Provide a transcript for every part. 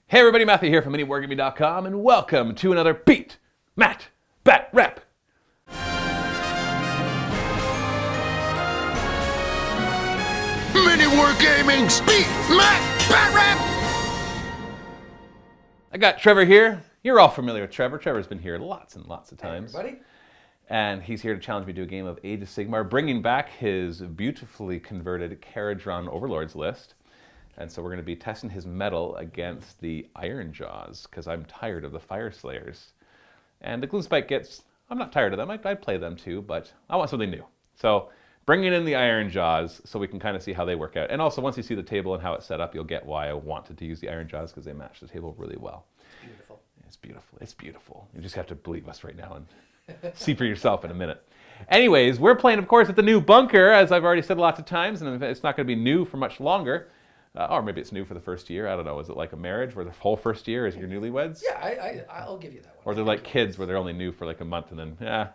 Hey everybody, Matthew here from MiniWarGaming.com, and welcome to another Beat, Matt, Batrep. MiniWarGaming's Beat, Matt, Batrep. I got Trevor here. You're all familiar with Trevor. Trevor's been here lots and lots of times. Hey everybody. And he's here to challenge me to a game of Age of Sigmar, bringing back his beautifully converted Kharadron Overlords list. And so we're going to be testing his mettle against the Ironjaws, because I'm tired of the Fire Slayers. And the Gloomspike gets, I'm not tired of them, I'd play them too, but I want something new. So bringing in the Ironjaws so we can kind of see how they work out. And also once you see the table and how it's set up, you'll get why I wanted to use the Ironjaws, because they match the table really well. It's beautiful. It's beautiful, it's beautiful. You just have to believe us right now and see for yourself in a minute. Anyways, we're playing, of course, at the new bunker, as I've already said lots of times, and it's not going to be new for much longer. Or maybe it's new for the first year. I don't know. Is it like a marriage where the whole first year is your newlyweds? Yeah, I'll give you that one. Or they're like kids where they're only new for like a month and then, yeah.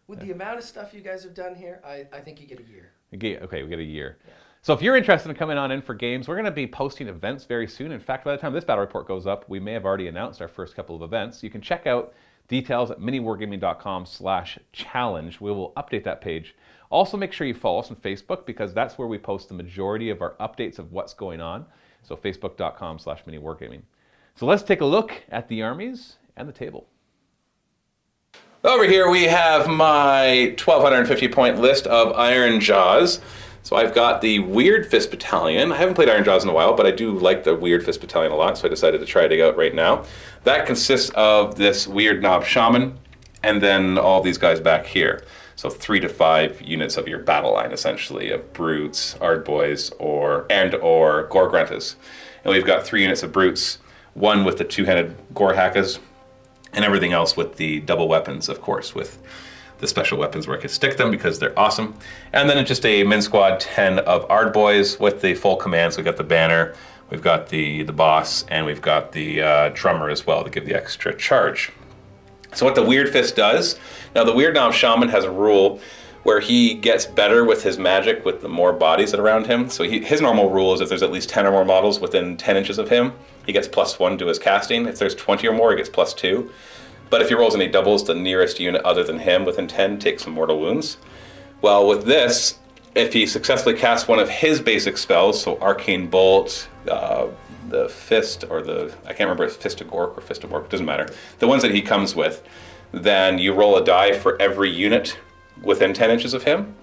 With the amount of stuff you guys have done here, I think you get a year. Okay, we get a year. Yeah. So if you're interested in coming on in for games, we're going to be posting events very soon. In fact, by the time this battle report goes up, we may have already announced our first couple of events. You can check out details at miniwargaming.com/challenge. We will update that page. Also, make sure you follow us on Facebook, because that's where we post the majority of our updates of what's going on. So facebook.com/miniwargaming. So let's take a look at the armies and the table. Over here we have my 1250 point list of Ironjaws. So I've got the Weird Fist Battalion. I haven't played Ironjaws in a while, but I do like the Weird Fist Battalion a lot, so I decided to try it out right now. That consists of this Weird Knob Shaman, and then all these guys back here. So 3 to 5 units of your battle line, essentially, of Brutes, Ardboys, or Gore Gruntas. And we've got 3 units of Brutes, 1 with the 2-handed Gore Hackers, and everything else with the double weapons, of course, with the special weapons where I could stick them because they're awesome. And then just a min squad 10 of Ardboys with the full command. So we've got the banner, we've got the boss, and we've got the drummer as well to give the extra charge. So what the Weird Fist does, now the Weird Knob Shaman has a rule where he gets better with his magic with the more bodies that are around him. So his normal rule is if there's at least 10 or more models within 10 inches of him, he gets +1 to his casting. If there's 20 or more, he gets +2. But if he rolls any doubles, the nearest unit other than him within 10 takes some mortal wounds. Well, with this, if he successfully casts one of his basic spells, so Arcane Bolt, the Fist, or I can't remember if it's Fist of Gork or Fist of Orc, it doesn't matter. The ones that he comes with, then you roll a die for every unit within 10 inches of him,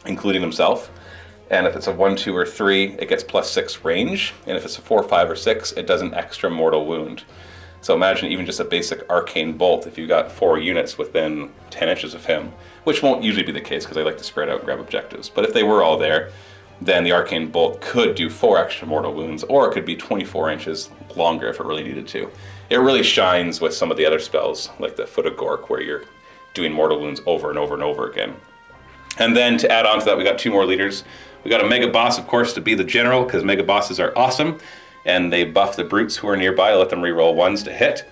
including himself. And if it's a 1, 2, or 3, it gets +6 range. And if it's a 4, 5, or 6, it does an extra mortal wound. So imagine even just a basic Arcane Bolt, if you got 4 units within 10 inches of him, which won't usually be the case because I like to spread out and grab objectives. But if they were all there, then the Arcane Bolt could do 4 extra mortal wounds, or it could be 24 inches longer if it really needed to. It really shines with some of the other spells, like the Foot of Gork, where you're doing mortal wounds over and over and over again. And then to add on to that, we got 2 more leaders. We got a Mega Boss, of course, to be the general, because Mega Bosses are awesome, and they buff the Brutes who are nearby, let them reroll 1s to hit.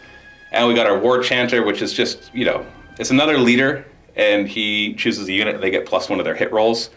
And we got our War Chanter, which is just, it's another leader, and he chooses a unit, and they get +1 to their hit rolls.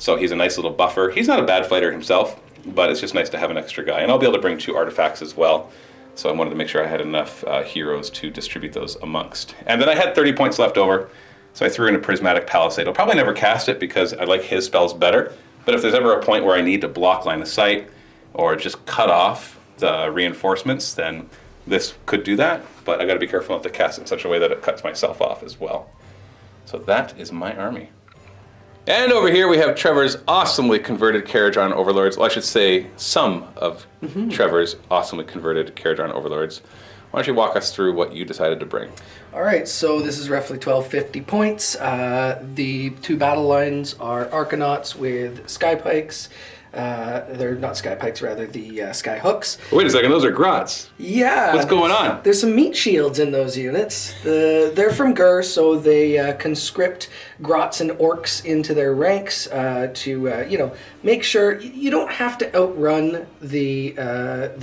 So he's a nice little buffer. He's not a bad fighter himself, but it's just nice to have an extra guy. And I'll be able to bring 2 artifacts as well. So I wanted to make sure I had enough heroes to distribute those amongst. And then I had 30 points left over, so I threw in a Prismatic Palisade. I'll probably never cast it because I like his spells better. But if there's ever a point where I need to block line of sight or just cut off the reinforcements, then this could do that. But I got to be careful not to cast it in such a way that it cuts myself off as well. So that is my army. And over here we have Trevor's awesomely converted Kharadron Overlords. Well, I should say some of Trevor's awesomely converted Kharadron Overlords. Why don't you walk us through what you decided to bring? All right, so this is roughly 1250 points. The 2 battle lines are Arcanauts with Skypikes. They're not Skypikes, rather the Skyhooks. Wait a second, those are Grots. Yeah. What's going on? There's some meat shields in those units. They're from Gur, so they conscript Grots and Orcs into their ranks to make sure you don't have to outrun the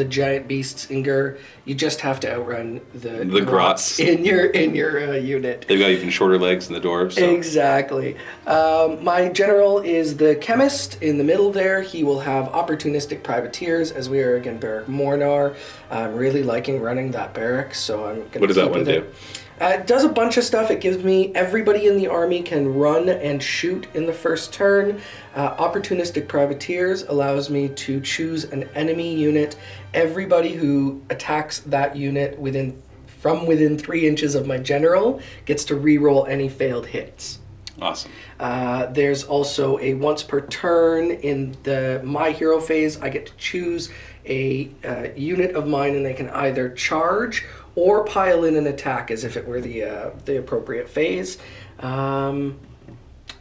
giant beasts in Gur. You just have to outrun the Grots in your unit. They've got even shorter legs than the dwarves. So. Exactly. My general is the chemist in the middle there. He will have opportunistic privateers, as we are again Barak Mornar. I'm really liking running that barracks, so I'm going to What does that one do? It does a bunch of stuff. It gives me everybody in the army can run and shoot in the first turn. Opportunistic Privateers allows me to choose an enemy unit. Everybody who attacks that unit from within 3 inches of my general gets to reroll any failed hits. Awesome. There's also a once per turn in the My Hero phase. I get to choose a unit of mine, and they can either charge or pile in an attack as if it were the appropriate phase. And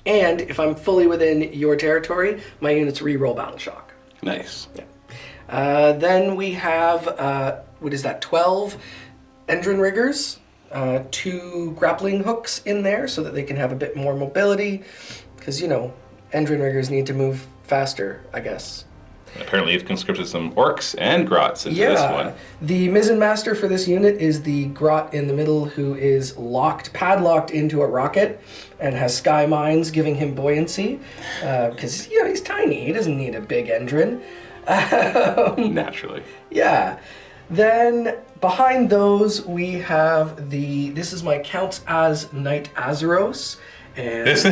if I'm fully within your territory, my units reroll Battle Shock. Nice. Yeah. Then we have 12 Endrin Riggers. 2 grappling hooks in there so that they can have a bit more mobility, because Endrin Riggers need to move faster, I guess. Apparently you've conscripted some orcs and grots into this one. The Mizzen Master for this unit is the grot in the middle who is padlocked into a rocket and has sky mines giving him buoyancy, because he's tiny. He doesn't need a big Endrin. Naturally. Yeah. Then behind those we have this is my Counts as Knight Azeros. And Is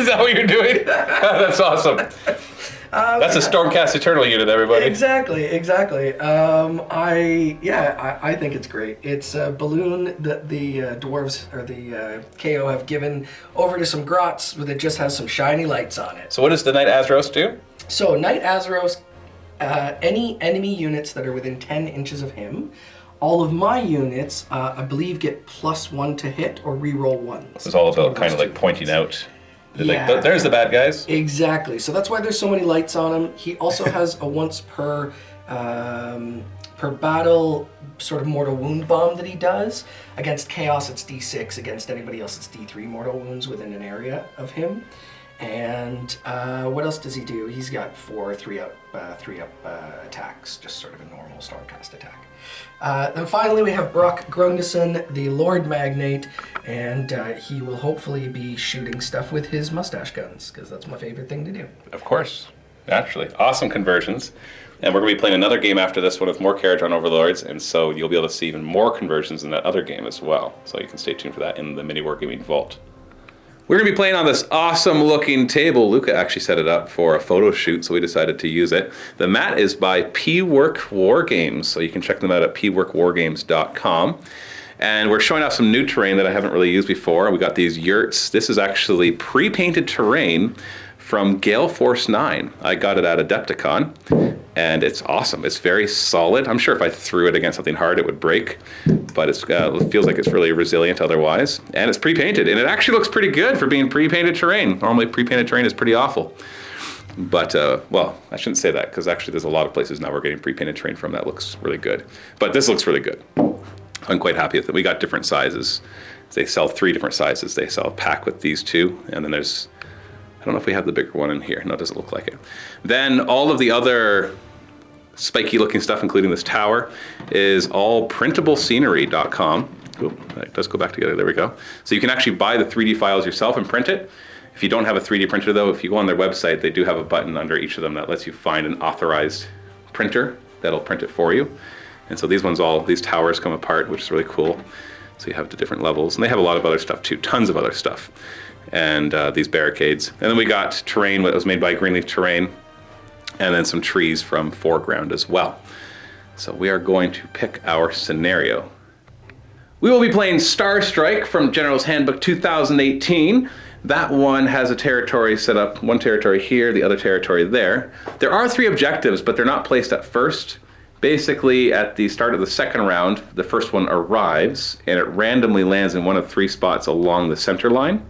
that what you're doing? That's awesome. That's a Stormcast Eternal unit, everybody. Exactly. I think it's great. It's a balloon that the dwarves or the KO have given over to some grots that just has some shiny lights on it. So what does the Knight Azeros do? So Knight Azeros, any enemy units that are within 10 inches of him, all of my units, I believe, get +1 to hit or reroll ones. It's all about kind of like pointing out. Like, there's the bad guys. Exactly. So that's why there's so many lights on him. He also has a once per battle sort of mortal wound bomb that he does. Against Chaos, it's D6. Against anybody else, it's D3 mortal wounds within an area of him. And what else does he do? He's got 4 3-up attacks, just sort of a normal Stormcast attack. Then finally we have Brock Grundison, the Lord Magnate, and he will hopefully be shooting stuff with his mustache guns, because that's my favorite thing to do. Of course, naturally. Awesome conversions. And we're going to be playing another game after this one with more Kharadron Overlords, and so you'll be able to see even more conversions in that other game as well. So you can stay tuned for that in the MiniWarGaming Vault. We're going to be playing on this awesome looking table. Luca actually set it up for a photo shoot, so we decided to use it. The mat is by P-Work Wargames, so you can check them out at pworkwargames.com. And we're showing off some new terrain that I haven't really used before. We got these yurts. This is actually pre-painted terrain from Gale Force 9. I got it at Adepticon, and it's awesome. It's very solid. I'm sure if I threw it against something hard, it would break, but it feels like it's really resilient otherwise. And it's pre-painted, and it actually looks pretty good for being pre-painted terrain. Normally, pre-painted terrain is pretty awful. But, well, I shouldn't say that, because actually there's a lot of places now we're getting pre-painted terrain from that looks really good. But this looks really good. I'm quite happy with it. We got different sizes. They sell 3 different sizes. They sell a pack with these 2, and then there's, I don't know if we have the bigger one in here. No, it doesn't look like it. Then all of the other spiky looking stuff, including this tower, is all printablescenery.com. Oh, it does go back together, there we go. So you can actually buy the 3D files yourself and print it. If you don't have a 3D printer though, if you go on their website, they do have a button under each of them that lets you find an authorized printer that'll print it for you. And so these towers come apart, which is really cool. So you have the different levels, and they have a lot of other stuff too, tons of other stuff. And these barricades. And then we got terrain that was made by Greenleaf Terrain, and then some trees from Foreground as well. So we are going to pick our scenario. We will be playing Star Strike from General's Handbook 2018. That one has a territory set up, one territory here, the other territory there. There are 3 objectives, but they're not placed at first. Basically, at the start of the second round, the first one arrives, and it randomly lands in one of 3 spots along the center line.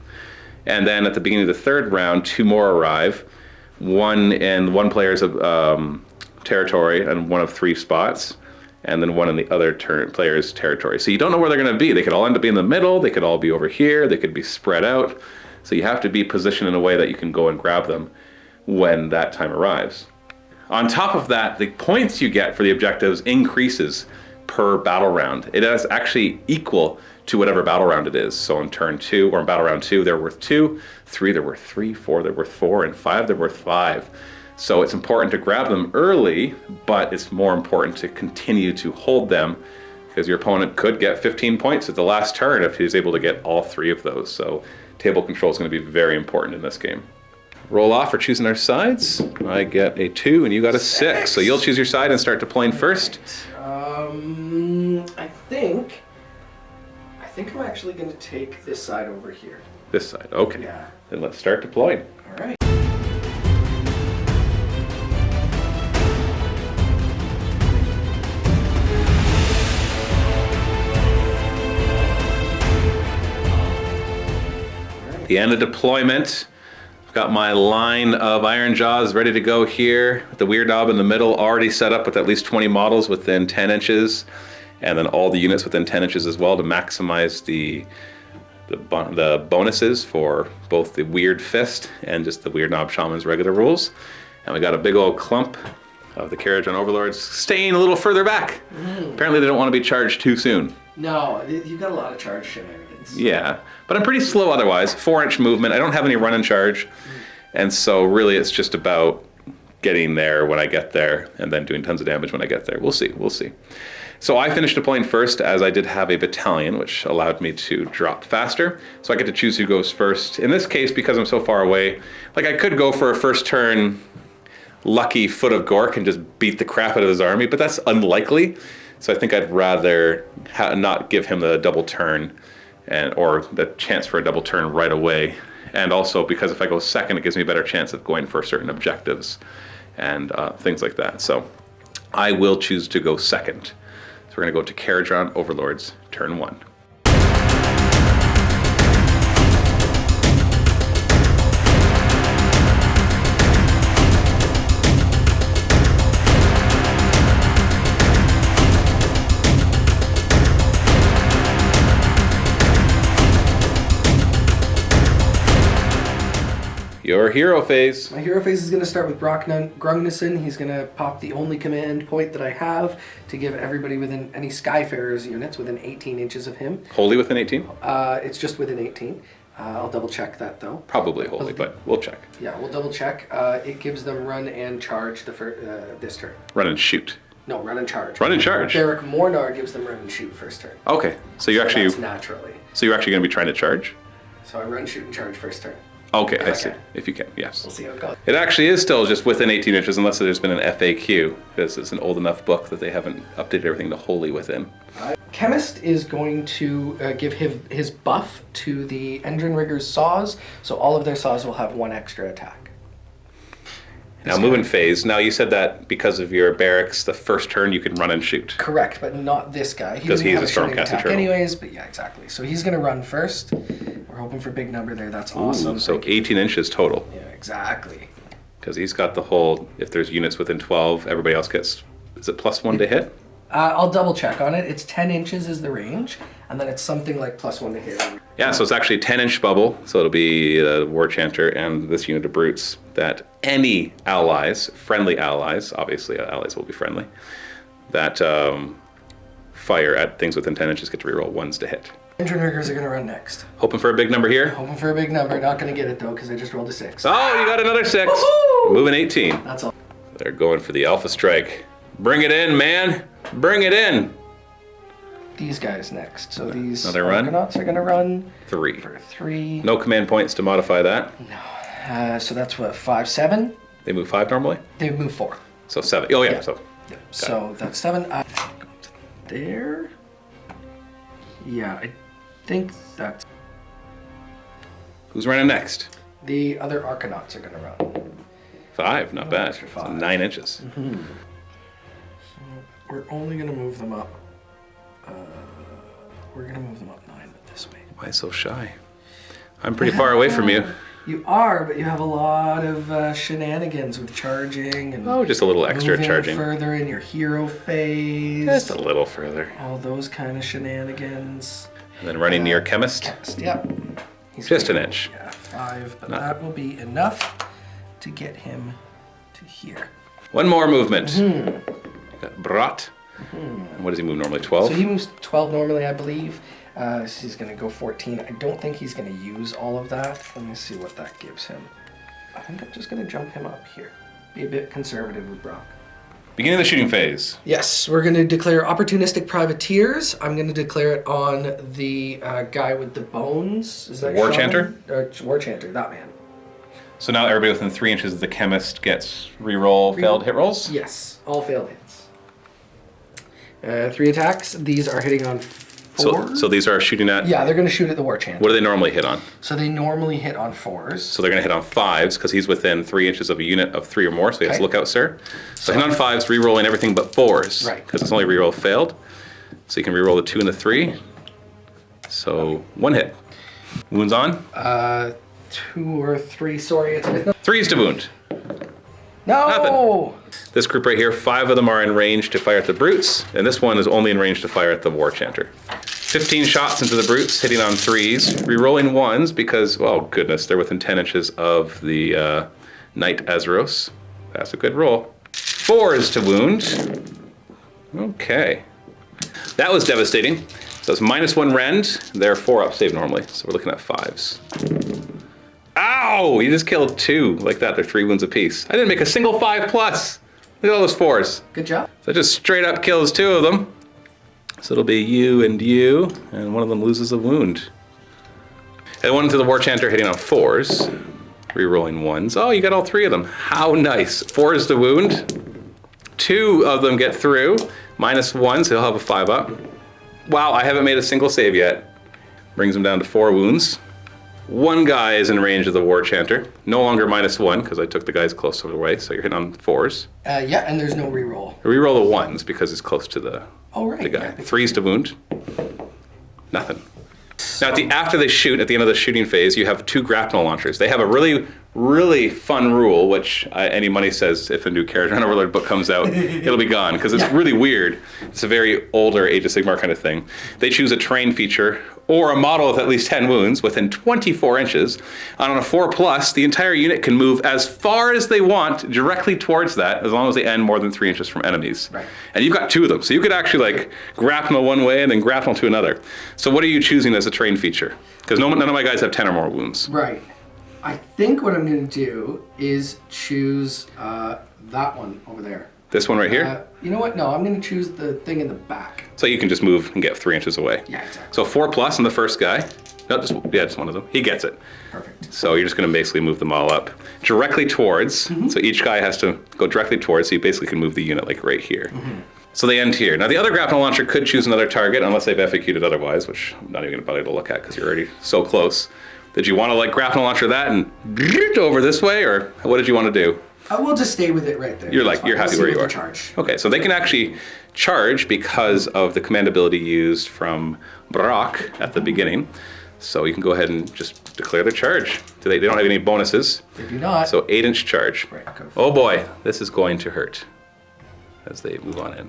And then at the beginning of the third round, 2 more arrive, one in one player's territory and one of 3 spots, and then one in the other player's territory. So you don't know where they're going to be. They could all end up being in the middle, they could all be over here, they could be spread out. So you have to be positioned in a way that you can go and grab them when that time arrives. On top of that, the points you get for the objectives increases per battle round. It is actually equal to whatever battle round it is. So in turn 2, or in battle round 2, they're worth 2, 3, they're worth 3, 4, they're worth 4, and 5, they're worth 5. So it's important to grab them early, but it's more important to continue to hold them because your opponent could get 15 points at the last turn if he's able to get all 3 of those. So table control is going to be very important in this game. Roll off for choosing our sides. I get a 2 and you got a 6. So you'll choose your side and start deploying first. I think I'm actually going to take this side over here. This side, okay. Yeah. Then let's start deploying. All right. The end of deployment. I've got my line of Ironjaws ready to go here. The weird knob in the middle already set up with at least 20 models within 10 inches. And then all the units within 10 inches as well to maximize the bonuses for both the Weird Fist and just the Weird Knob Shaman's regular rules. And we got a big old clump of the Kharadron Overlords staying a little further back. Apparently they don't want to be charged too soon. No, you've got a lot of charge shenanigans. Yeah, but I'm pretty slow otherwise. 4-inch movement. I don't have any run and charge. And so really it's just about getting there when I get there and then doing tons of damage when I get there. We'll see, we'll see. So I finished deploying first as I did have a battalion, which allowed me to drop faster. So I get to choose who goes first. In this case, because I'm so far away, like I could go for a first turn lucky Foot of Gork and just beat the crap out of his army, but that's unlikely. So I think I'd rather not give him the double turn or the chance for a double turn right away. And also because if I go second, it gives me a better chance of going for certain objectives and things like that. So I will choose to go second. So we're going to go to Kharadron Overlords, turn 1. Your hero phase. My hero phase is going to start with Brock Grungnisson. He's going to pop the only command point that I have to give everybody within any Skyfarers units within 18 inches of him. Wholly within 18? It's just within 18. I'll double check that though. Probably wholly, but we'll check. Yeah, we'll double check. It gives them run and charge this turn. Run and shoot. No, run and charge. Run and charge. Derek Mornar gives them run and shoot first turn. Okay, so you're actually that's naturally. So you're actually going to be trying to charge? So I run, shoot, and charge first turn. Okay, I see. If you can, yes. We'll see how it goes. It actually is still just within 18 inches unless there's been an FAQ, because it's an old enough book that they haven't updated everything to wholly within. Chemist is going to give his buff to the engine riggers' saws, so all of their saws will have 1 extra attack. Now moving phase. Now you said that because of your barracks, the first turn you can run and shoot. Correct, but not this guy. Because he's a Stormcaster turtle. Anyways, but yeah, exactly. So he's going to run first. We're hoping for a big number there. That's awesome. So 18 inches total. Yeah, exactly. Because he's got the whole, if there's units within 12, everybody else gets, is it +1 to hit? I'll double check on it. It's 10 inches is the range, and then it's something like +1 to hit. Yeah, so it's actually a 10-inch bubble, so it'll be the War Chanter and this unit of Brutes that any allies, friendly allies, obviously allies will be friendly, that fire at things within 10 inches get to reroll 1s to hit. Engine riggers are going to run next. Hoping for a big number here? Hoping for a big number. Not going to get it, though, because I just rolled a 6. Oh, you got another 6. Woohoo! Moving 18. That's all. They're going for the Alpha Strike. Bring it in, man. Bring it in. These guys next. So these Another run? Argonauts are going to run 3. for 3. No command points to modify that. No. So that's what, 5, 7? They move 5 normally? They move 4. So 7. Oh, yeah. Yeah. So So that's 7. There. Yeah, I think that's... who's running next? The other Argonauts are going to run. 5. Not bad. extra 5. So 9 inches. So we're only going to move them up. We're going to move them up 9 with this way. Why so shy? I'm pretty far away from you. You are, but you have a lot of shenanigans with charging and Oh, just a little extra moving charging. further in your hero phase. Just a little further. All those kind of shenanigans. And then running near Chemist. Yep. He's Just gonna- an inch. Yeah, 5, but Not- that will be enough to get him to here. One more movement. Got Brat. And what does he move normally? 12? So he moves 12 normally, I believe. So he's going to go 14. I don't think he's going to use all of that. Let me see what that gives him. I think I'm just going to jump him up here. Be a bit conservative with Brock. Beginning of the shooting phase. Yes, we're going to declare opportunistic privateers. I'm going to declare it on the guy with the bones. Is that War Shaman? Chanter? War Chanter, that man. So now everybody within 3 inches of the chemist gets reroll failed hit rolls? Yes, all failed hits. 3 attacks. These are hitting on 4. So these are shooting at... Yeah, they're going to shoot at the War Chanter. What do they normally hit on? So they normally hit on 4s. So they're going to hit on 5s because he's within 3 inches of a unit of 3 or more, so he has to look out, sir. So hit on 5s, re-rolling everything but 4s. Right. Because it's only re-roll failed. So you can re-roll the 2 and the 3. So 1 hit. Wounds on? 2 or 3, sorry. It's 3s to wound. No! Nothing. This group right here, 5 of them are in range to fire at the brutes, and this one is only in range to fire at the War Chanter. 15 shots into the brutes, hitting on 3s, re-rolling 1s because, oh goodness, they're within 10 inches of the Knight Azeros. That's a good roll. 4s to wound. Okay. That was devastating. So it's -1 rend. They're 4 up save normally, so we're looking at 5s. Ow! You just killed 2 like that. They're 3 wounds apiece. I didn't make a single 5+. Look at all those 4s. Good job. So it just straight up kills 2 of them. So it'll be you, and one of them loses a wound. And 1 to the War Chanter hitting on 4s. Rerolling 1s. Oh, you got all 3 of them. How nice. 4s to wound. 2 of them get through. -1, so he'll have a 5 up. Wow, I haven't made a single save yet. Brings him down to 4 wounds. 1 guy is in range of the War Chanter. No longer -1 because I took the guys close to the way, so you're hitting on 4s. Yeah, and there's no reroll. Reroll the 1s because it's close to the guy. Yeah. 3s to wound. Nothing. Now, after they shoot, at the end of the shooting phase, you have 2 grapnel launchers. They have a really, really fun rule, which any money says if a new Kharadron Overlord book comes out, it'll be gone, because it's really weird. It's a very older Age of Sigmar kind of thing. They choose a terrain feature or a model with at least 10 wounds within 24 inches. And on a 4+, the entire unit can move as far as they want directly towards that, as long as they end more than 3 inches from enemies. Right. And you've got 2 of them, so you could actually like grapnel one way and then grapnel to another. So what are you choosing as a terrain feature? Because none of my guys have 10 or more wounds. Right. I think what I'm going to do is choose that one over there. This one right here? You know what? No, I'm going to choose the thing in the back. So you can just move and get 3 inches away. Yeah, exactly. So 4+ on the first guy. No, just one of them. He gets it. Perfect. So you're just going to basically move them all up directly towards. So each guy has to go directly towards, so you basically can move the unit like right here. So they end here. Now the other grapnel launcher could choose another target unless they've FAQ'd it otherwise, which I'm not even going to bother to look at because you're already so close. Did you want to like grapnel launcher that and over this way, or what did you want to do? We'll just stay with it right there. You're happy where you are. Charge. Okay, so they can actually charge because of the command ability used from Brock at the beginning. So you can go ahead and just declare the charge. They don't have any bonuses. They do not. So 8-inch charge. Right. Oh boy, this is going to hurt as they move on in.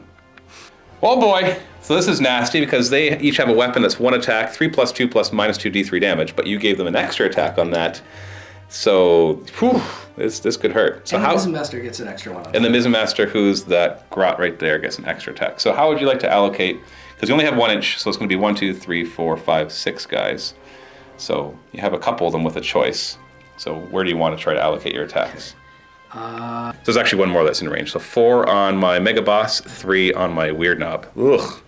Oh boy, so this is nasty because they each have a weapon that's 1 attack, 3+2 plus -2 D3 damage, but you gave them an extra attack on that. So, whew, this could hurt. So and how? the Mizzen Master gets an extra one. And the Mizzen Master, who's that grot right there, gets an extra attack. So how would you like to allocate? Because you only have 1 inch, so it's going to be 1, 2, 3, 4, 5, 6 guys. So you have a couple of them with a choice. So where do you want to try to allocate your attacks? So there's actually 1 more that's in range. So 4 on my Mega Boss, 3 on my Weird Knob. Ugh.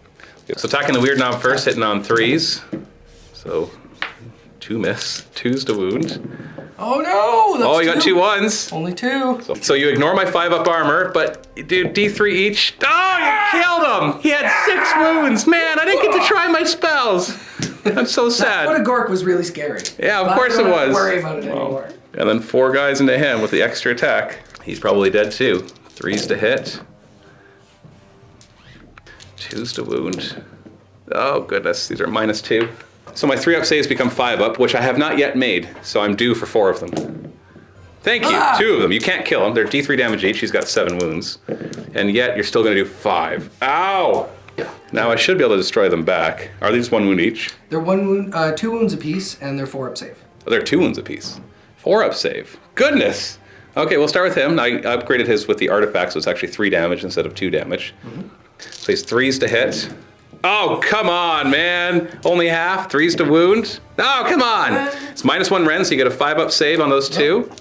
So attacking the Weird Knob first, hitting on 3s. So 2 miss, 2s to wound. Oh no! That's you got 2 1s. Only 2. So you ignore my 5-up armor, but dude, D3 each. Oh, you killed him! He had 6 wounds. Man, I didn't get to try my spells. I'm so sad. That foot of Gork was really scary. Yeah, of course it was. I don't have to worry about it anymore. And then 4 guys into him with the extra attack. He's probably dead too. 3s to hit. 2s to wound. Oh goodness, these are -2. So my 3-up saves become 5-up, which I have not yet made, so I'm due for 4 of them. Thank you, 2 of them. You can't kill them. They're D3 damage each. He's got 7 wounds. And yet you're still going to do 5. Ow! Now I should be able to destroy them back. Are these 1 wound each? They're 1 wound, 2 wounds apiece, and they're 4-up save. Oh, they're 2 wounds apiece. 4-up save. Goodness! Okay, we'll start with him. I upgraded his with the artifact, so it's actually 3 damage instead of 2 damage. So he's 3s to hit. Oh, come on, man. Only half, 3s to wound. Oh, come on. It's -1 rend, so you get a 5-up save on those 2.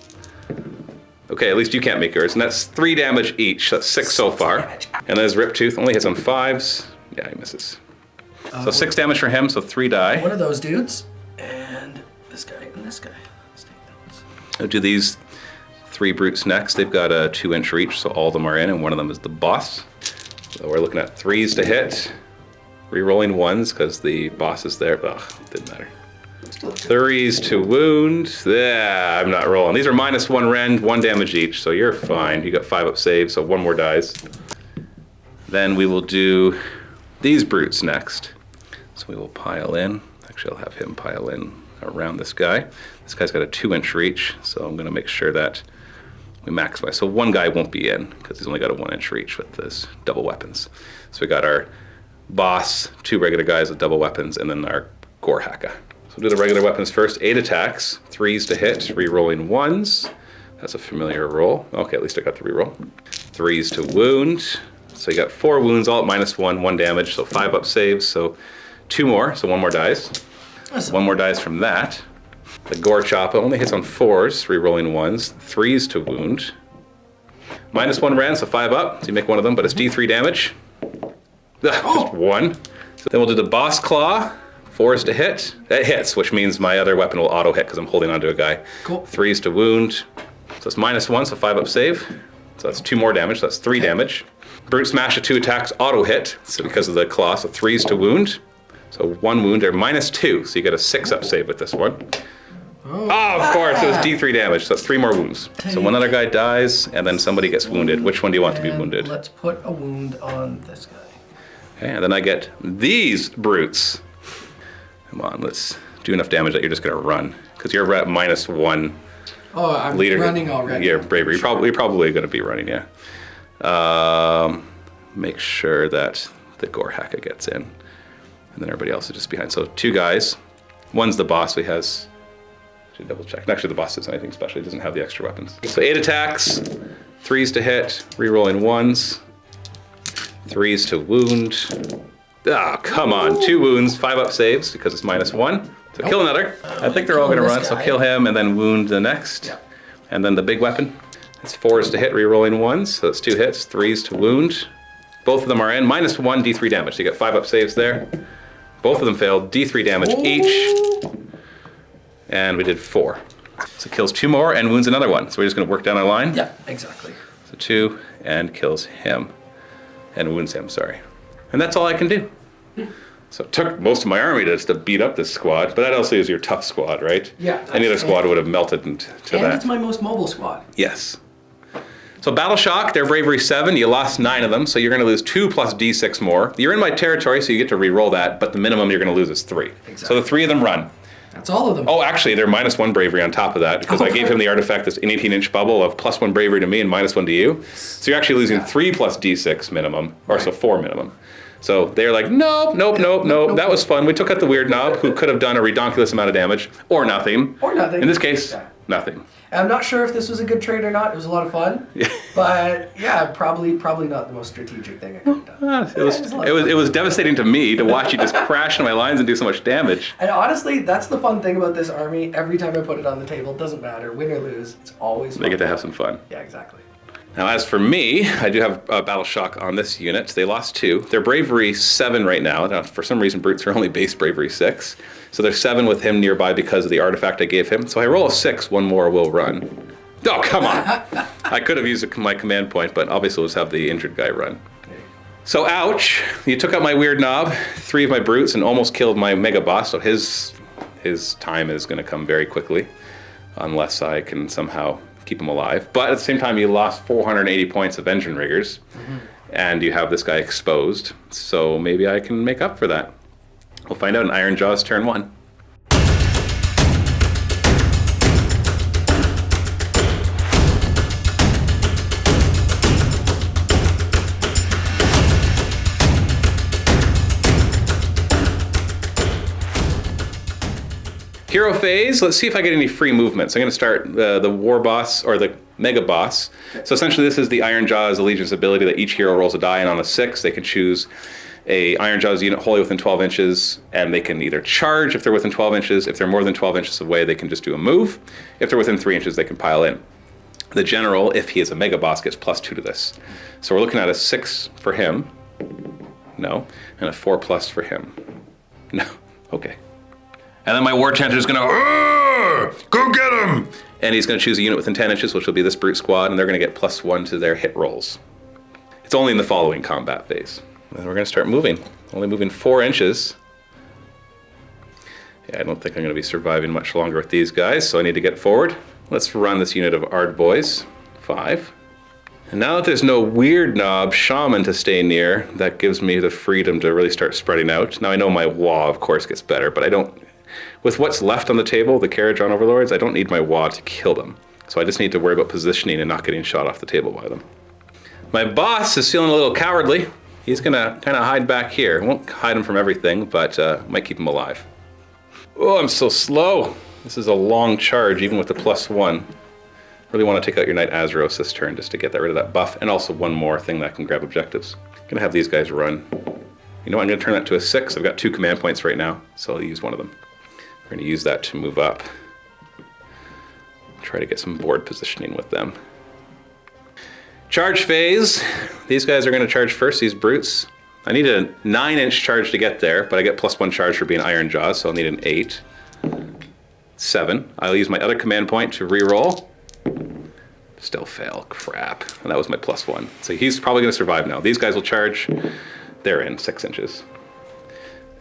Okay, at least you can't make yours. And that's 3 damage each. That's 6 so far. And then his Riptooth only hits on 5s. Yeah, he misses. So 6 damage for him, so 3 die. One of those dudes. And this guy and this guy. Let's take those. I'll do these 3 brutes next. They've got a 2-inch reach, so all of them are in, and one of them is the boss. So we're looking at 3s to hit. Rerolling 1s, because the boss is there. Ugh, didn't matter. 3s to wound. Yeah, I'm not rolling. These are -1 rend, 1 damage each, so you're fine. You got 5 up save, so 1 more dies. Then we will do these brutes next. So we will pile in. Actually, I'll have him pile in around this guy. This guy's got a 2-inch reach, so I'm going to make sure that we maximize. So one guy won't be in, because he's only got a 1-inch reach with this double weapons. So we got our boss, 2 regular guys with double weapons, and then our gore hacka. So we'll do the regular weapons first. 8 attacks, 3s to hit, re-rolling 1s. That's a familiar roll. Okay, at least I got to re-roll. 3s to wound. So you got 4 wounds, all at -1, 1 damage, so 5 up saves, so 2 more, so 1 more dies. 1 more dies from that. The gore choppa only hits on 4s, re-rolling 1s, 3s to wound. -1 rend, so 5 up, so you make one of them, but it's D3 damage. Just 1. So then we'll do the boss claw, 4s to hit. That hits, which means my other weapon will auto hit because I'm holding onto a guy. Cool. 3s to wound. So it's -1, so 5 up save. So that's 2 more damage, so that's 3 damage. Brute smash at 2 attacks, auto hit. So because of the claw, so 3s to wound. So 1 wound, or -2, so you get a 6 up save with this one. Oh, of course, it was D3 damage, so that's 3 more wounds. So one other guy dies, and then somebody gets wounded. Which one do you want to be wounded? Let's put a wound on this guy. Okay, and then I get these brutes. Come on, let's do enough damage that you're just gonna run. Because you're at -1 Oh, I'm leader. running already. Yeah, bravery. You're probably gonna be running, yeah. Make sure that the gore hacka gets in. And then everybody else is just behind. So 2 guys. One's the boss, so he has, should double check. Actually, the boss doesn't anything special. He doesn't have the extra weapons. So 8 attacks, 3s to hit, re-rolling 1s, 3s to wound. Ah, come on. 2 wounds, 5 up saves because it's -1. So kill another. I think they're all gonna run, so kill him and then wound the next. Yeah. And then the big weapon. It's 4s to hit, re-rolling 1s, so that's 2 hits, 3s to wound. Both of them are in, -1, D3 damage. So you got 5 up saves there. Both of them failed, D3 damage each. And we did 4. So kills 2 more and wounds another one. So we're just gonna work down our line. Yeah, exactly. So 2 and kills him. And wounds him, sorry. And that's all I can do. So it took most of my army to beat up this squad, but that also is your tough squad, right? Yeah. Any other squad would have melted into And that. it's my most mobile squad. Yes. So Battle Shock, they're Bravery 7. You lost 9 of them, so you're going to lose 2 plus D6 more. You're in my territory, so you get to re-roll that, but the minimum you're going to lose is 3. Exactly. So the 3 of them run. That's all of them. Oh, actually, they're -1 Bravery on top of that, because I gave him the artifact that's an 18-inch bubble of +1 Bravery to me and -1 to you. So you're actually losing 3 plus D6 minimum, or so 4 minimum. So they're like, nope. That was fun. We took out the weird knob who could have done a redonkulous amount of damage, or nothing. Or nothing. In this case, Yeah. nothing. I'm not sure if this was a good trade or not. It was a lot of fun. But yeah, probably not the most strategic thing I could have done. It was devastating to me to watch you just crash into my lines and do so much damage. And honestly, that's the fun thing about this army. Every time I put it on the table, it doesn't matter, win or lose, it's always fun. They get to have some fun. Yeah, exactly. Now, as for me, I do have Battle Shock on this unit. They lost 2. They're Bravery 7 right now. Now, for some reason, Brutes are only base Bravery 6. So there's 7 with him nearby because of the artifact I gave him. So I roll a 6, 1 more will run. Oh, come on. I could have used my command point, but obviously let's have the injured guy run. So, ouch. You took out my weird knob, 3 of my Brutes, and almost killed my Mega Boss. So his time is going to come very quickly, unless I can somehow keep him alive. But at the same time, you lost 480 points of engine riggers, and you have this guy exposed. So maybe I can make up for that. We'll find out in Ironjaws turn 1. Hero phase, let's see if I get any free movements. I'm going to start the war boss, or the mega boss. So essentially this is the Ironjaws Allegiance ability that each hero rolls a die, and on a 6 they can choose a Ironjaws unit wholly within 12 inches, and they can either charge if they're within 12 inches. If they're more than 12 inches away, they can just do a move. If they're within 3 inches, they can pile in. The general, if he is a mega boss, gets +2 to this. So we're looking at a 6 for him. No. And a 4+ for him. No. Okay. And then my war chanter is going to Go get him! and he's going to choose a unit within 10 inches, which will be this brute squad, and they're going to get +1 to their hit rolls. It's only in the following combat phase. And we're going to start moving. Only moving 4 inches. Yeah, I don't think I'm going to be surviving much longer with these guys, so I need to get forward. Let's run this unit of Ard boys. 5. And now that there's no weird knob shaman to stay near, that gives me the freedom to really start spreading out. Now I know my wah, of course, gets better, but I don't... With what's left on the table, the Kharadron Overlords, I don't need my wah to kill them. So I just need to worry about positioning and not getting shot off the table by them. My boss is feeling a little cowardly. He's gonna kind of hide back here. Won't hide him from everything, but might keep him alive. Oh, I'm so slow. This is a long charge, even with the +1. Really want to take out your Knight Azeros this turn just to get rid of that buff, and also one more thing that can grab objectives. Gonna have these guys run. You know what, I'm gonna turn that to a 6. I've got 2 command points right now, so I'll use one of them. We're gonna use that to move up. Try to get some board positioning with them. Charge phase. These guys are gonna charge first, these brutes. I need a 9-inch charge to get there, but I get +1 charge for being Ironjaws, so I'll need an 8. 7. I'll use my other command point to re-roll. Still fail, crap. And that was my +1. So he's probably gonna survive now. These guys will charge. They're in 6 inches.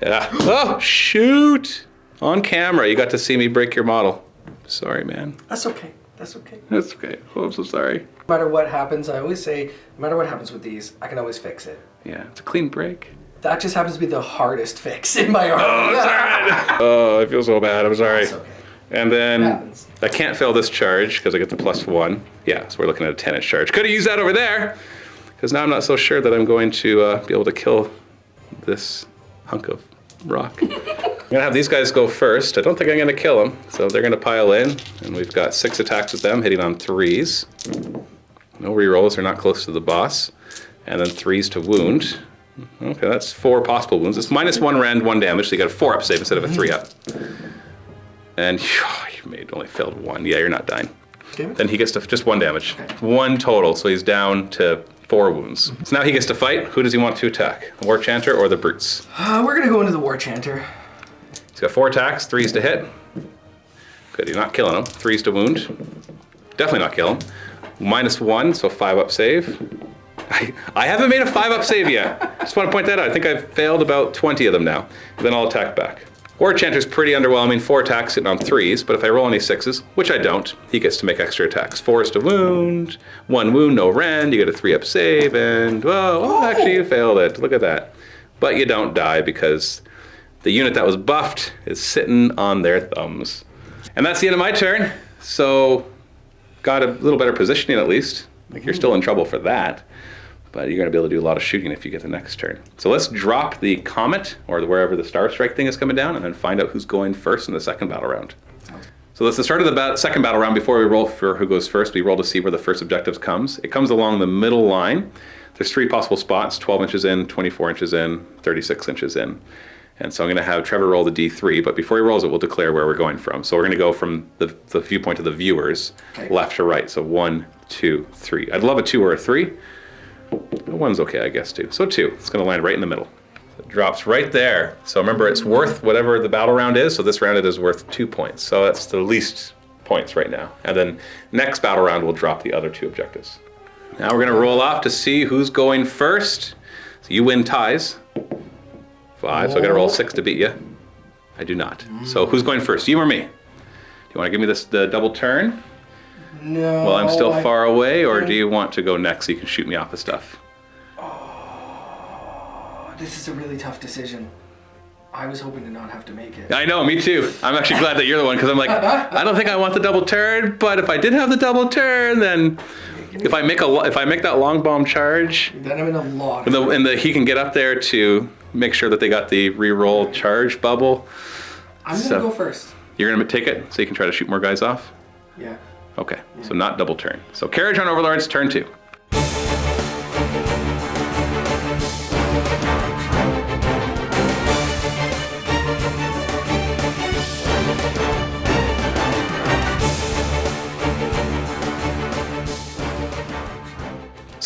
Yeah. Oh, shoot! On camera, you got to see me break your model. Sorry, man. That's okay. That's okay. That's okay. Oh, I'm so sorry. No matter what happens, I always say, no matter what happens with these, I can always fix it. Yeah, it's a clean break. That just happens to be the hardest fix in my army. Oh, I feel so bad. I'm sorry. That's okay. And then Happens. I can't fail this charge because I get the +1. Yeah, so we're looking at a 10-inch charge. Could have used that over there because now I'm not so sure that I'm going to be able to kill this hunk of rock. I'm gonna have these guys go first. I don't think I'm gonna kill them, so they're gonna pile in, and we've got 6 attacks with them, hitting on 3s. No rerolls, they're not close to the boss. And then 3s to wound. Okay, that's 4 possible wounds. It's -1 rend, 1 damage, so you got a 4-up save instead of a 3-up. And only failed 1. Yeah, you're not dying. Damage? Then he gets to just 1 damage. 1 total, so he's down to 4 wounds. So now he gets to fight. Who does he want to attack? The War Chanter or the Brutes? We're gonna go into the War Chanter. He's got 4 attacks, 3s to hit. Good, you're not killing him. 3s to wound. Definitely not kill him. -1, so 5-up save. I haven't made a 5-up save yet. Just want to point that out. I think I've failed about 20 of them now. Then I'll attack back. War Chanter's pretty underwhelming. 4 attacks hitting on 3s, but if I roll any 6s, which I don't, he gets to make extra attacks. 4s to wound, 1 wound, no rend, you get a 3-up save, and, well, actually you failed it. Look at that. But you don't die because the unit that was buffed is sitting on their thumbs. And that's the end of my turn. So, got a little better positioning at least. Like, you're still in trouble for that. But you're going to be able to do a lot of shooting if you get the next turn. So let's drop the Comet, or wherever the Star Strike thing is coming down, and then find out who's going first in the second battle round. So that's the start of the second battle round. Before we roll for who goes first, we roll to see where the first objective comes. It comes along the middle line. There's 3 possible spots, 12 inches in, 24 inches in, 36 inches in. And so I'm going to have Trevor roll the D3, but before he rolls it, we'll declare where we're going from. So we're going to go from the viewpoint of the viewers, left to right. So 1, 2, 3. I'd love a 2 or a 3. 1's okay, I guess, too. So 2. It's going to land right in the middle. So it drops right there. So remember, it's worth whatever the battle round is. So this round it is worth 2 points. So that's the least points right now. And then next battle round, we'll drop the other 2 objectives. Now we're going to roll off to see who's going first. So you win ties. 5. So I got to roll 6 to beat you. I do not. So who's going first? You or me? Do you want to give me the double turn? No. Well, I'm still far away, or do you want to go next so you can shoot me off of stuff? Oh, this is a really tough decision. I was hoping to not have to make it. I know, me too. I'm actually glad that you're the one, because I'm like, I don't think I want the double turn, but if I did have the double turn, then if I make that long bomb charge, then I'm in a lot. And he can get up there to make sure that they got the re-roll charge bubble. I'm gonna go first. You're gonna take it so you can try to shoot more guys off? Yeah. Okay, so not double turn. So Kharadron Overlords, turn 2.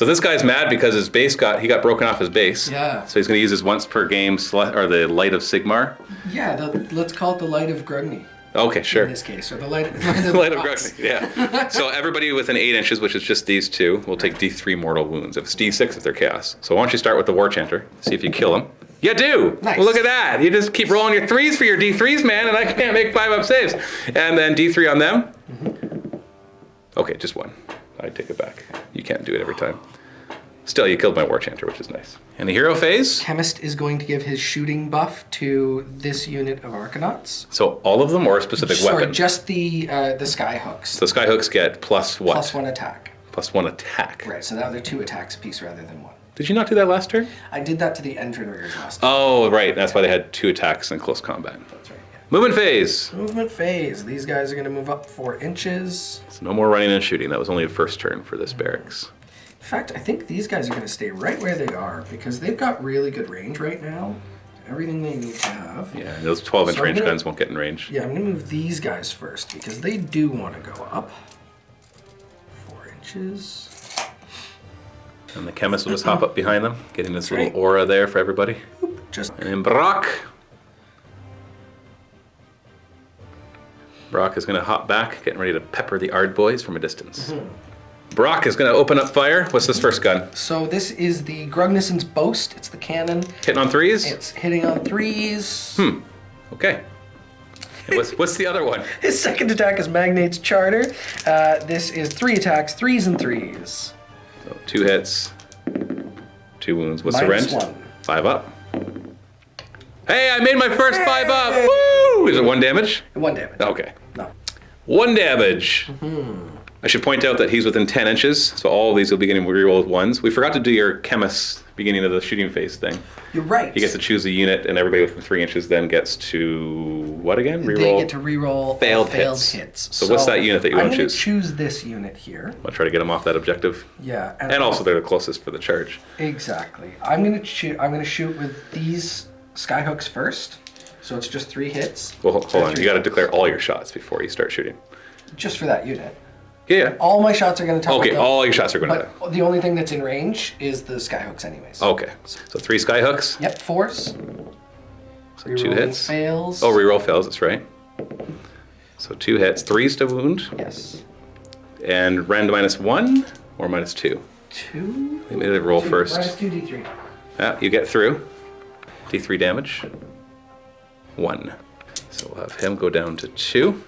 So this guy's mad because his base he got broken off his base. Yeah. So he's going to use his once per game or the Light of Sigmar. Yeah, let's call it the Light of Grugny. Okay, sure. In this case, or the Light of Light of Grugny. Grugny, yeah. So everybody within 8 inches, which is just these two, will take D3 mortal wounds. If it's D6 if they're chaos. So why don't you start with the War Chanter, see if you kill him. You do! Nice. Well, look at that. You just keep rolling your 3s for your D3s, man, and I can't make 5-up saves. And then D3 on them. Okay, just one. I take it back. You can't do it every time. Still, you killed my War Chanter, which is nice. And the hero phase? Chemist is going to give his shooting buff to this unit of Arcanauts. So all of them or a specific weapon? Sorry, just the Skyhooks. So Skyhooks get plus what? Plus 1 attack. Plus 1 attack. Right, so now they're 2 attacks apiece rather than 1. Did you not do that last turn? I did that to the Engine Riggers last time. Oh, right. That's why they had 2 attacks in close combat. That's right, yeah. Movement phase. Movement phase. These guys are going to move up 4 inches. So no more running and shooting. That was only the first turn for this barracks. In fact, I think these guys are going to stay right where they are because they've got really good range right now. Everything they need to have. Yeah, and those 12-inch So I'm range gonna- guns won't get in range. Yeah, I'm going to move these guys first because they do want to go up. 4 inches. And the chemist will just hop up behind them, getting this little Right. aura there for everybody. Just And then Brock. Brock is going to hop back, getting ready to pepper the Ard boys from a distance. Brock is going to open up fire. What's this first gun? So this is the Grugnison's Boast. It's the cannon. Hitting on 3s? It's hitting on 3s. Okay. And what's the other one? His second attack is Magnate's Charter. This is 3 attacks, 3s and 3s. So 2 hits, 2 wounds. What's the Minus rent? 1. 5 up. Hey, I made my first 5 up! Woo! Is it 1 damage? 1 damage. Okay. No. 1 damage. I should point out that he's within 10 inches, so all of these will be getting reroll with 1s. We forgot to do your chemist beginning of the shooting phase thing. You're right. He gets to choose a unit, and everybody within 3 inches then gets to what again? They Reroll. get to reroll failed hits. hits. So what's that unit that you I'm want to gonna choose? choose this unit here. I'll try to get him off that objective. Yeah. And also they're the closest for the charge. Exactly. I'm gonna shoot with these Skyhooks first. So it's just 3 hits. Well, hold on. You got to declare all your shots before you start shooting. Just for that unit. Yeah. All my shots are gonna touch. Okay, all your shots are going to. But the only thing that's in range is the Skyhooks, anyways. Okay. So 3 skyhooks. Yep. 4s. So 2 Rerolling hits. Fails. Oh, reroll fails. That's right. So 2 hits, 3s to wound, Yes. and rend -1 or -2. 2. Maybe they roll first. Minus 2d3. Yeah, you get through. D3 damage. 1. So we'll have him go down to 2.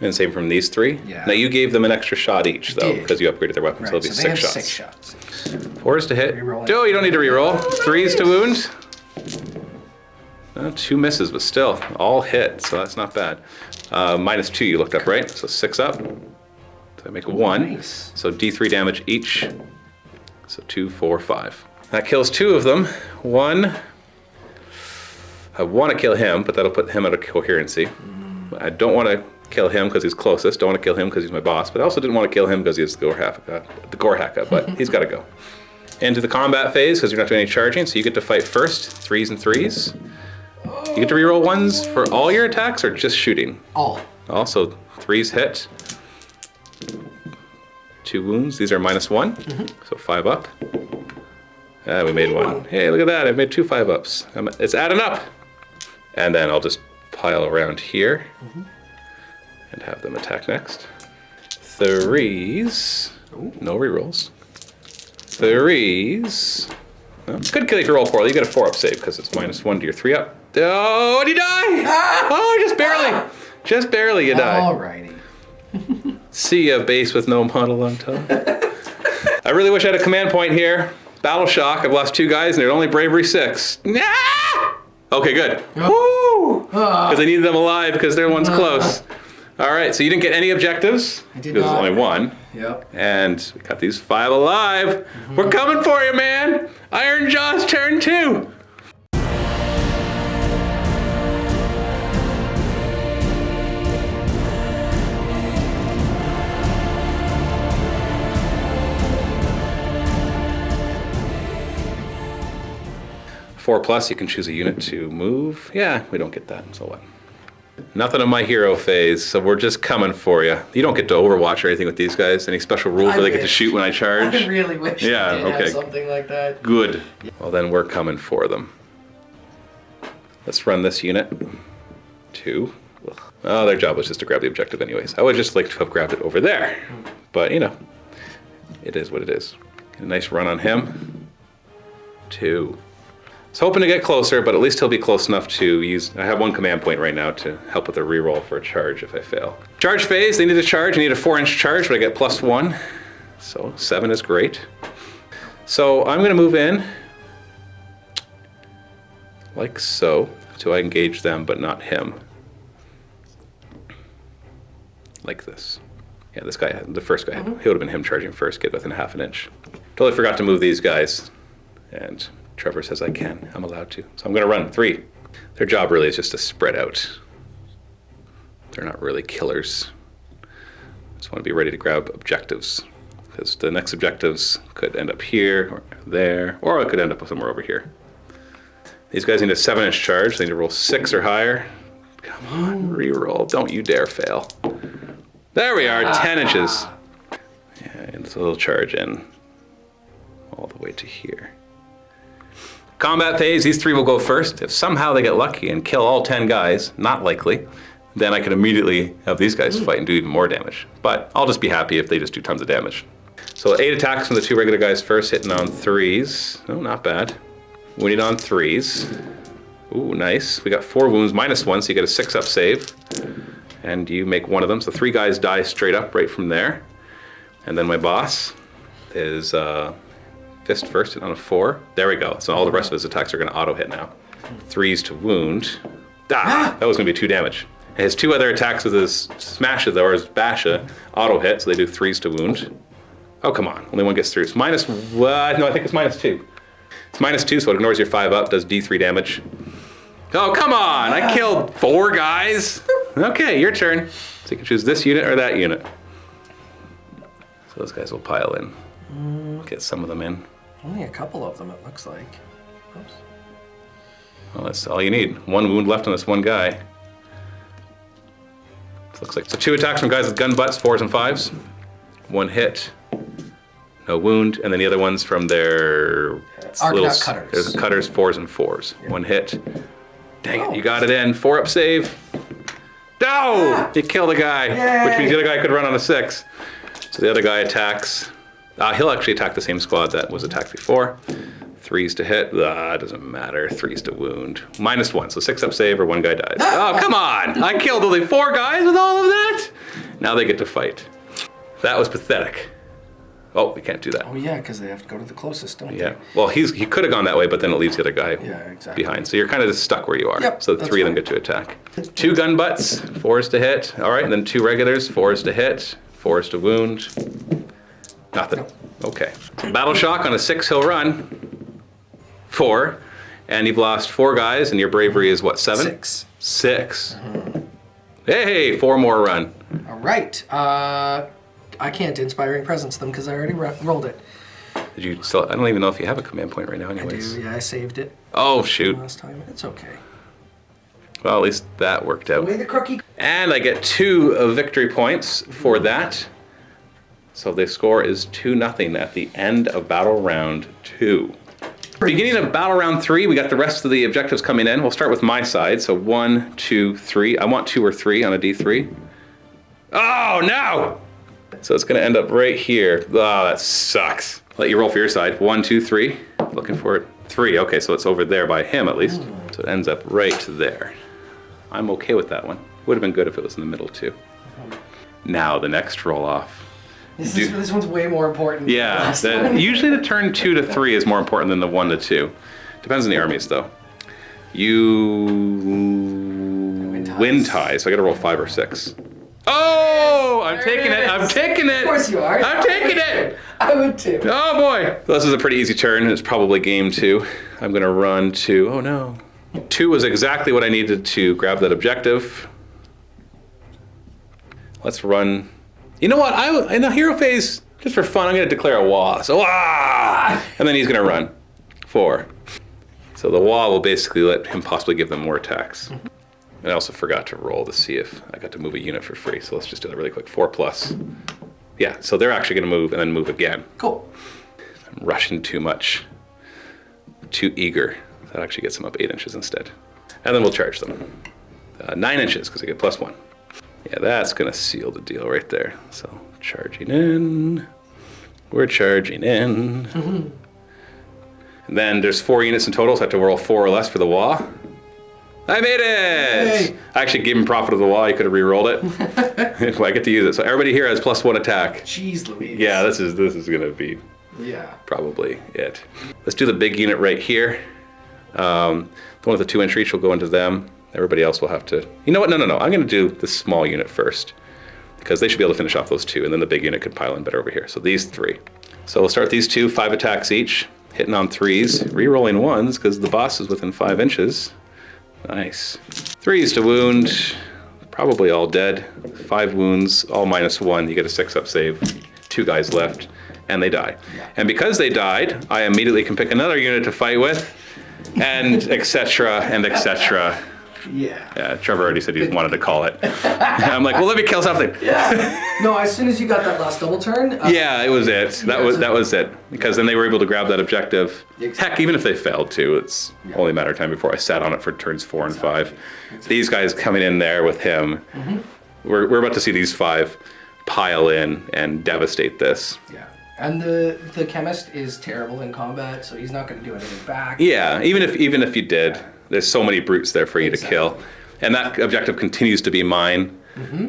And same from these 3. Yeah. Now you gave them an extra shot each, though, Did. because you upgraded their weapons. Right. So it'll So be they 6 have shots. 6 shots. 4s to hit. Reroll it. Oh, you don't need to reroll. 3s to wound. 2 misses, but still, all hit, so that's not bad. -2 you looked up, right? So 6 up. So I make 1. Nice. So D3 damage each. So 2, 4, 5. That kills 2 of them. 1. I want to kill him, but that'll put him out of coherency. I don't want to kill him because he's closest. Don't want to kill him because he's my boss. But I also didn't want to kill him because he's the Gorhaka, but he's got to go. Into the combat phase because you're not doing any charging, so you get to fight first. 3s and 3s. You get to reroll 1s for all your attacks or just shooting? All. Also, 3s hit. 2 wounds. These are -1. So 5 up. We made 1. Hey, look at that. I made 2 5-ups. It's adding up. And then I'll just pile around here and have them attack next. 3s. No rerolls. 3s. Well, could kill if you roll poorly. You get a 4-up save because it's -1 to your 3-up. Oh, and you die! Oh, just barely. Just barely you die. Alrighty. See ya, base with no model on top. I really wish I had a command point here. Battle shock. I've lost 2 guys and they're only bravery 6. Ah! Okay, good. Woo! Because I needed them alive because they're the ones close. All right, so you didn't get any objectives. I did because not. there's only 1. Yep. And we got these 5 alive. We're coming for you, man. Ironjaws turn 2. +4, you can choose a unit to move. Yeah, we don't get that, so what? Nothing in my hero phase, so we're just coming for you. You don't get to Overwatch or anything with these guys. Any special rules where they get to shoot when I charge? I really wish Yeah, they did okay. have something like that. Good. Well, then we're coming for them. Let's run this unit. 2. Oh, their job was just to grab the objective anyways. I would just like to have grabbed it over there. But, you know, it is what it is. Get a nice run on him. 2. I was hoping to get closer, but at least he'll be close enough to use... I have 1 command point right now to help with a reroll for a charge if I fail. Charge phase, they need a charge. I need a 4-inch charge, but I get +1. So 7 is great. So I'm going to move in like so I engage them, but not him. Like this. Yeah, this guy, the first guy, it would have been him charging first, get within ½ an inch. Totally forgot to move these guys. And Trevor says I can, I'm allowed to. So I'm gonna run 3. Their job really is just to spread out. They're not really killers. Just wanna be ready to grab objectives. Because the next objectives could end up here, or there, or it could end up somewhere over here. These guys need a 7-inch charge, they need to roll 6 or higher. Come on, reroll, don't you dare fail. There we are, 10 inches. Yeah, and it's a little charge in all the way to here. Combat phase, these 3 will go first. If somehow they get lucky and kill all 10 guys, not likely, then I can immediately have these guys fight and do even more damage. But I'll just be happy if they just do tons of damage. So 8 attacks from the 2 regular guys first, hitting on 3s. Oh, not bad. Wounded on 3s. Ooh, nice. We got 4 wounds, -1, so you get a 6-up save. And you make 1 of them. So 3 guys die straight up right from there. And then my boss is fist first, hit on a 4. There we go. So all the rest of his attacks are going to auto hit now. 3s to wound. That was going to be 2 damage. And his 2 other attacks with his smashes, or his basha, auto hit, so they do 3s to wound. Oh, come on. Only 1 gets through. It's minus what? No, I think it's -2. It's -2, so it ignores your 5 up, does D3 damage. Oh, come on! I killed 4 guys! Okay, your turn. So you can choose this unit or that unit. So those guys will pile in. Get some of them in. Only a couple of them, it looks like. Oops. Well, that's all you need. 1 wound left on this 1 guy. Looks like so 2 attacks from guys with gun butts, 4s and 5s. 1 hit. No wound, and then the other ones from their Argonaut cutters. Cutters, 4s and 4s. Yeah. 1 hit. Dang it, you got it in. 4-up save. No! You killed a guy, which means the other guy could run on a 6. So the other guy attacks. He'll actually attack the same squad that was attacked before. 3s to hit. Doesn't matter. 3s to wound. -1, so 6-up save or 1 guy dies. Oh, come on! I killed only 4 guys with all of that? Now they get to fight. That was pathetic. Oh, we can't do that. Oh yeah, because they have to go to the closest, don't they? Yeah. Well, he could have gone that way, but then it leaves the other guy exactly. behind. So you're kind of just stuck where you are. Yep, so the 3 of them get to attack. 2 gun butts, 4s to hit. All right, and then 2 regulars, 4s to hit, 4s to wound. Nothing. Nope. Okay. Battle shock on a 6, he'll run. 4, and you've lost 4 guys, and your bravery is what, 7? 6. 6. Hey, 4 more run. All right. I can't Inspiring Presence them because I already rolled it. Did you still? I don't even know if you have a command point right now anyways. I do, yeah, I saved it. Oh, shoot. Last time. It's okay. Well, at least that worked out. Away the crookie. And I get 2 victory points for that. So the score is 2-0 at the end of battle round 2. Beginning of battle round 3, we got the rest of the objectives coming in. We'll start with my side. So 1, 2, 3. I want 2 or 3 on a D3. Oh, no! So it's going to end up right here. Oh, that sucks. Let you roll for your side. 1, 2, 3. Looking for it. 3. Okay, so it's over there by him at least. So it ends up right there. I'm okay with that one. Would have been good if it was in the middle too. Now the next roll off. This one's way more important. Yeah, usually the turn 2 to 3 is more important than the 1 to 2. Depends on the armies though. You win tie, so I got to roll 5 or 6. Oh, I'm taking it. I'm taking it. Of course you are. I'm taking it. I would too. Oh boy. This is a pretty easy turn. It's probably game 2. I'm going to run to, oh no. 2 was exactly what I needed to grab that objective. Let's run. You know what? In the hero phase, just for fun, I'm going to declare a wah. So, and then he's going to run. 4. So the wah will basically let him possibly give them more attacks. I also forgot to roll to see if I got to move a unit for free. So let's just do that really quick. 4+. Yeah, so they're actually going to move and then move again. Cool. I'm rushing too much. Too eager. That actually gets them up 8 inches instead. And then we'll charge them. 9 inches because I get +1. Yeah, that's going to seal the deal right there. So charging in. We're charging in. And then there's 4 units in total, so I have to roll 4 or less for the wah. I made it! Hey. I actually gave him profit of the wall. You could have re-rolled it. I get to use it. So everybody here has +1 attack. Jeez Louise. Yeah, this is gonna be probably it. Let's do the big unit right here. The one with the 2-inch reach will go into them. Everybody else will have to. You know what? No. I'm gonna do the small unit first because they should be able to finish off those 2, and then the big unit could pile in better over here. So these 3. So we'll start these 2, 5 attacks each, hitting on 3s, re-rolling 1s because the boss is within 5 inches. Nice. 3s to wound, probably all dead. 5 wounds, all -1. You get a 6-up save. 2 guys left, and they die. And because they died, I immediately can pick another unit to fight with, and etc. and etc. Yeah. Trevor already said he wanted to call it. I'm like, well, let me kill something. No, as soon as you got that last double turn. Yeah, it was it. That was it. Because then they were able to grab that objective. Exactly. Heck, even if they failed to, it's only a matter of time before I sat on it for turns 4 and 5. These guys coming in there with him. We're about to see these 5 pile in and devastate this. Yeah. And the chemist is terrible in combat, so he's not going to do anything back. Yeah, even if you did, there's so many brutes there for you to kill. And that objective continues to be mine.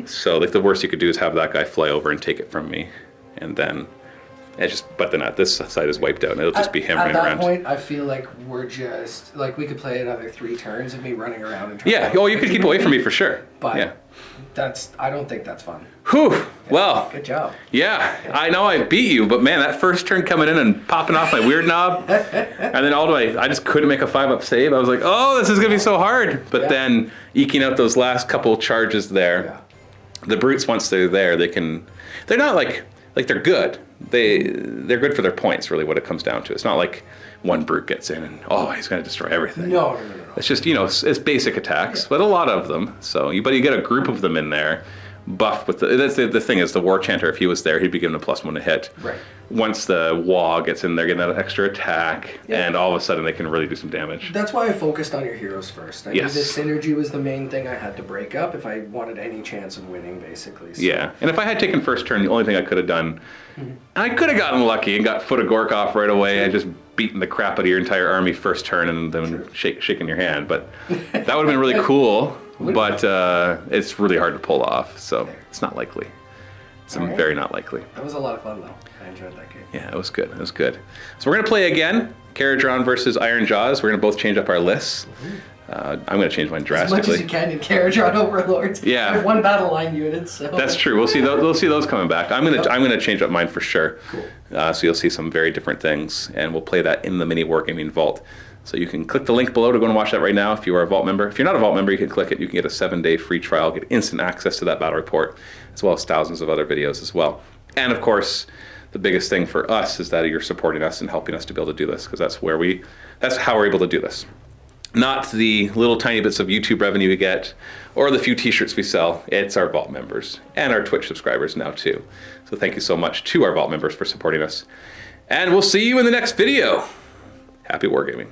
So like the worst you could do is have that guy fly over and take it from me. And then but then this side is wiped out and it'll just be him running around. At that point, I feel like we're just like we could play another 3 turns of me running around and trying you could keep away from me for sure. But I don't think that's fun. Whew. Well, good job. Yeah, I know I beat you, but man, that first turn coming in and popping off my weird knob, and then I just couldn't make a 5-up save. I was like, oh, this is gonna be so hard. But then eking out those last couple charges there, the brutes, once they're there, they're not like they're good. They're good for their points, really, what it comes down to. It's not like one brute gets in and he's gonna destroy everything. No. It's just it's basic attacks, but a lot of them. So but you get a group of them in there. Buff with that's the thing is the war chanter, if he was there, he'd be given a +1 to hit. Right. Once the wah gets in there, getting that extra attack, and all of a sudden they can really do some damage. That's why I focused on your heroes first. I knew this synergy was the main thing I had to break up if I wanted any chance of winning, basically. So. Yeah, and if I had taken first turn, the only thing I could have done, I could have gotten lucky and got Foot of Gork off right away and just beaten the crap out of your entire army first turn and then shaking your hand. But that would have been really cool. But it's really hard to pull off, so it's not likely. It's very not likely. That was a lot of fun, though. I enjoyed that game. Yeah, it was good. It was good. So we're going to play again, Kharadron versus Ironjaws. We're going to both change up our lists. I'm going to change mine drastically. As much as you can in Kharadron Overlords. Yeah. I have 1 battle line unit, so. That's true. We'll see those coming back. I'm going to change up mine for sure. Cool. So you'll see some very different things, and we'll play that in the MiniWarGaming Vault. So you can click the link below to go and watch that right now if you are a Vault member. If you're not a Vault member, you can click it. You can get a 7-day free trial, get instant access to that battle report, as well as thousands of other videos as well. And of course, the biggest thing for us is that you're supporting us and helping us to be able to do this, because that's how we're able to do this. Not the little tiny bits of YouTube revenue we get or the few t-shirts we sell. It's our Vault members and our Twitch subscribers now too. So thank you so much to our Vault members for supporting us. And we'll see you in the next video. Happy wargaming.